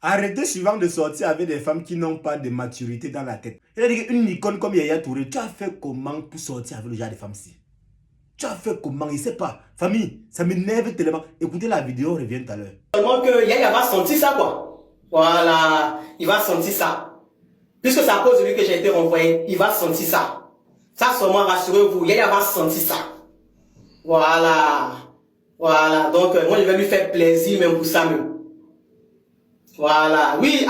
Arrêtez souvent de sortir avec des femmes qui n'ont pas de maturité dans la tête. C'est-à-dire qu'une icône comme Yaya Touré, tu as fait comment pour sortir avec le genre de femmes-ci? Tu as fait comment? Il ne sait pas. Famille, ça m'énerve tellement. Écoutez la vidéo, on revient tout à l'heure. Seulement que Yaya va sentir ça, quoi. Voilà, il va sentir ça. Puisque c'est à cause de lui que j'ai été renvoyé, il va sentir ça. Ça, seulement, rassurez-vous, Yaya va sentir ça. Voilà. Voilà, donc moi je vais lui faire plaisir même pour ça même. Voilà, oui,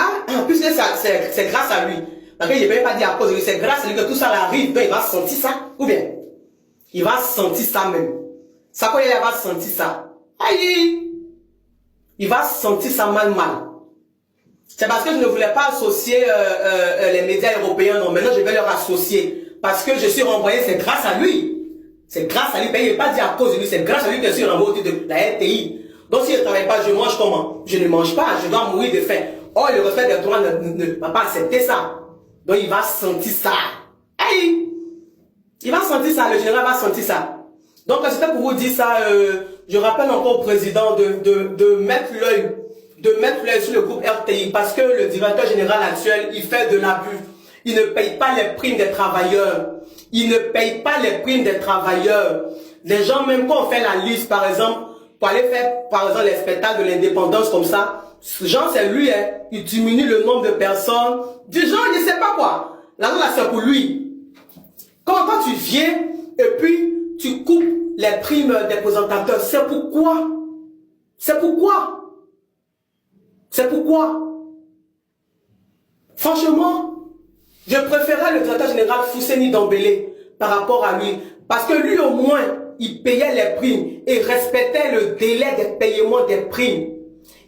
puisque c'est grâce à lui. Donc je ne vais pas dire à cause de lui, c'est grâce à lui que tout ça arrive, donc il va sentir ça, ou bien il va sentir ça même. Ça quoi il va sentir ça. Aïe, il va sentir ça mal. C'est parce que je ne voulais pas associer les médias européens, non, maintenant je vais leur associer. Parce que je suis renvoyé, c'est grâce à lui. C'est grâce à lui, il n'est pas dit à cause de lui, c'est grâce à lui que je suis renvoyé de la RTI. Donc si je ne travaille pas, je mange comment? Je ne mange pas, je dois mourir de faim. Oh, le respect des droits ne va pas accepter ça. Donc il va sentir ça. Aïe! Il va sentir ça, le général va sentir ça. Donc c'était pour vous dire ça, je rappelle encore au président de mettre l'œil sur le groupe RTI parce que le directeur général actuel, il fait de l'abus. Il ne paye pas les primes des travailleurs. Il ne paye pas les primes des travailleurs. Les gens, même quand on fait la liste, par exemple, pour aller faire, par exemple, les spectacles de l'indépendance comme ça, Jean, c'est lui, hein, il diminue le nombre de personnes. Du genre, il ne sait pas quoi. L'argent là, c'est pour lui. Quand tu viens, et puis, tu coupes les primes des présentateurs, c'est pourquoi? C'est pourquoi? C'est pourquoi? Franchement, je préférais le directeur général Fousseni Dembélé par rapport à lui. Parce que lui, au moins, il payait les primes et respectait le délai de paiement des primes.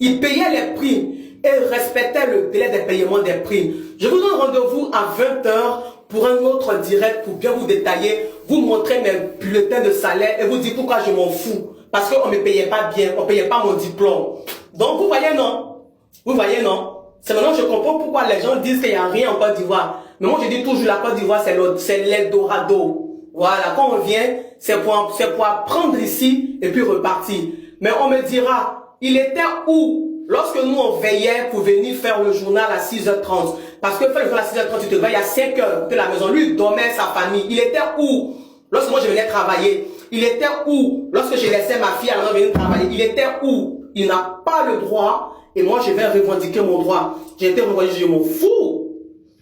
Il payait les primes et respectait le délai de paiement des primes. Je vous donne rendez-vous à 20 h pour un autre direct pour bien vous détailler, vous montrer mes bulletins de salaire et vous dire pourquoi je m'en fous. Parce qu'on ne me payait pas bien, on ne payait pas mon diplôme. Donc, vous voyez, non? Vous voyez, non? C'est maintenant que je comprends pourquoi les gens disent qu'il n'y a rien en Côte d'Ivoire. Mais moi, je dis toujours la Côte d'Ivoire, c'est l'Eldorado. Voilà, quand on vient, c'est pour apprendre ici et puis repartir. Mais on me dira, il était où lorsque nous on veillait pour venir faire le journal à 6h30? Parce que faire le journal à 6h30, tu te réveilles à 5h de la maison. Lui, il dormait sa famille. Il était où lorsque moi je venais travailler? Il était où lorsque je laissais ma fille à la maison venir travailler? Il était où? Il n'a pas le droit. Et moi, je vais revendiquer mon droit. J'ai été renvoyé, je m'en fous.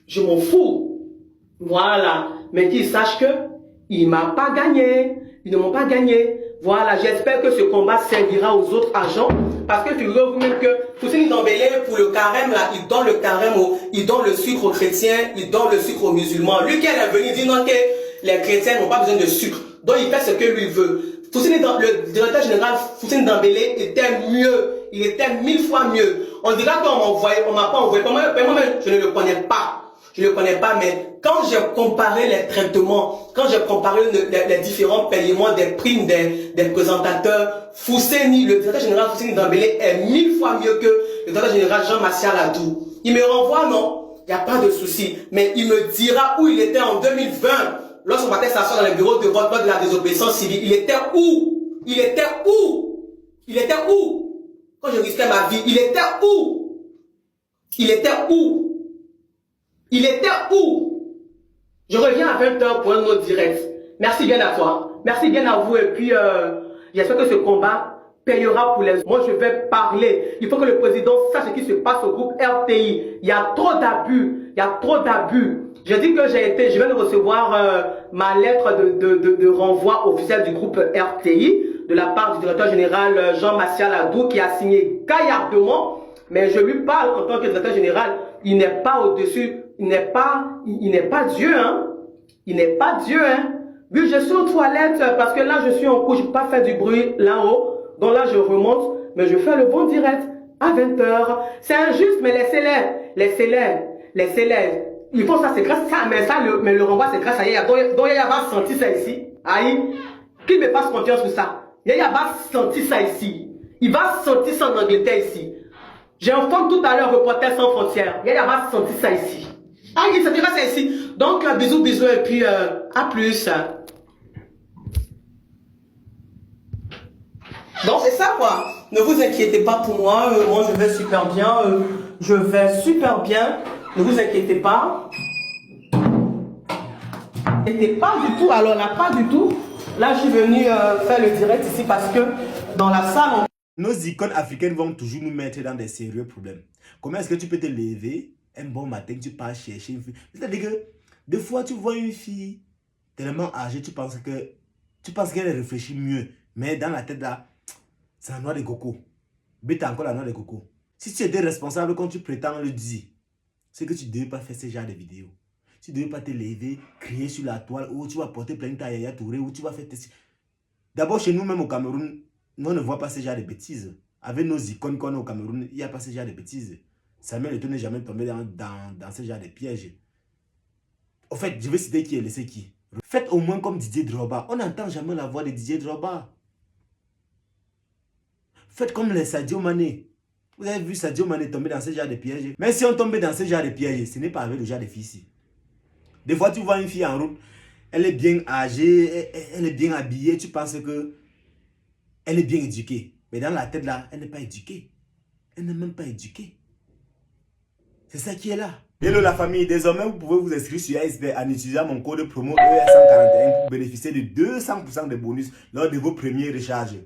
Je m'en fous. Voilà. Mais qu'ils sachent que ils m'ont pas gagné. Ils ne m'ont pas gagné. Voilà. J'espère que ce combat servira aux autres agents. Parce que figurez-vous même que Fousseni Dembélé, pour le carême, là, il donne le carême, il donne le sucre aux chrétiens, il donne le sucre aux musulmans. Lui qui est venu dire non que les chrétiens n'ont pas besoin de sucre. Donc il fait ce que lui veut. Le directeur général Fousseni Dembélé était mieux. Il était 1000 fois mieux. On dira qu'on m'a pas envoyé. Moi-même, je ne le connais pas. Je ne le connais pas, mais quand j'ai comparé les traitements, quand j'ai comparé les différents paiements des primes des présentateurs, le directeur général Fousseni Dembélé est 1000 fois mieux que le directeur général Jean-Martial Adou. Il me renvoie, non? Il n'y a pas de souci. Mais il me dira où il était en 2020. Lorsqu'on partait s'asseoir dans les bureaux de vote de la désobéissance civile, il était où? Il était où? Il était où? Quand je risquais ma vie, il était où? Il était où? Il était où? Je reviens à 20 h pour un autre direct. Merci bien à toi. Merci bien à vous. Et puis, j'espère que ce combat payera pour les... Moi, je vais parler. Il faut que le président sache ce qui se passe au groupe RTI. Il y a trop d'abus. Il y a trop d'abus. Je dis que je viens de recevoir ma lettre de renvoi officiel du groupe RTI de la part du directeur général Jean-Martial Adou qui a signé gaillardement. Mais je lui parle en tant que directeur général. Il n'est pas au-dessus. Il n'est pas Dieu, hein. Il n'est pas Dieu, hein. Oui, je suis aux toilettes parce que là, je suis en cours. Je ne peux pas faire du bruit là-haut. Donc là, je remonte. Mais je fais le bon direct à 20 h. C'est injuste, mais laissez-les. Ils font ça, c'est grâce à ça. Mais le renvoi, c'est grâce à Yaya. Donc Yaya va sentir ça ici. Aïe. Qu'il me fasse confiance sur ça. Yaya va sentir ça ici. Il va sentir ça en Angleterre ici. J'informe tout à l'heure Reporters sans frontières. Yaya va sentir ça ici. Ah, il sentira ça ici. Donc, bisous et puis à plus. Donc, c'est ça quoi. Ne vous inquiétez pas pour moi. Moi, je vais super bien. Je vais super bien. Ne vous inquiétez pas. N'était pas du tout, alors là, pas du tout. Là, je suis venue faire le direct ici parce que dans la salle, nos icônes africaines vont toujours nous mettre dans des sérieux problèmes. Comment est-ce que tu peux te lever un bon matin, tu pars chercher une fille? C'est-à-dire que des fois, tu vois une fille tellement âgée, tu penses qu'elle réfléchit mieux. Mais dans la tête là, c'est la noix de coco. Mais t'as encore la noix de coco. Si tu étais responsable quand tu prétends le dire, c'est que tu ne devais pas faire ce genre de vidéos. Tu ne devais pas te lever, crier sur la toile, ou tu vas porter plainte à Yaya Touré, ou tu vas faire tes... D'abord, chez nous, même au Cameroun, nous, on ne voit pas ce genre de bêtises. Avec nos icônes qu'on a au Cameroun, il n'y a pas ce genre de bêtises. Samuel Eto'o n'est jamais tombé dans ce genre de pièges. Au fait, je vais citer qui est laissé qui. Faites au moins comme Didier Drogba. On n'entend jamais la voix de Didier Drogba. Faites comme les Sadio Mané. Vous avez vu Sadio Mané tomber dans ce genre de pièges. Mais si on tombe dans ce genre de pièges, ce n'est pas avec le genre de filles ici. Des fois, tu vois une fille en route, elle est bien âgée, elle est bien habillée, tu penses que elle est bien éduquée. Mais dans la tête là, elle n'est pas éduquée. Elle n'est même pas éduquée. C'est ça qui est là. Hello la famille, désormais vous pouvez vous inscrire sur ASB en utilisant mon code promo ES141 pour bénéficier de 200% de bonus lors de vos premiers recharges.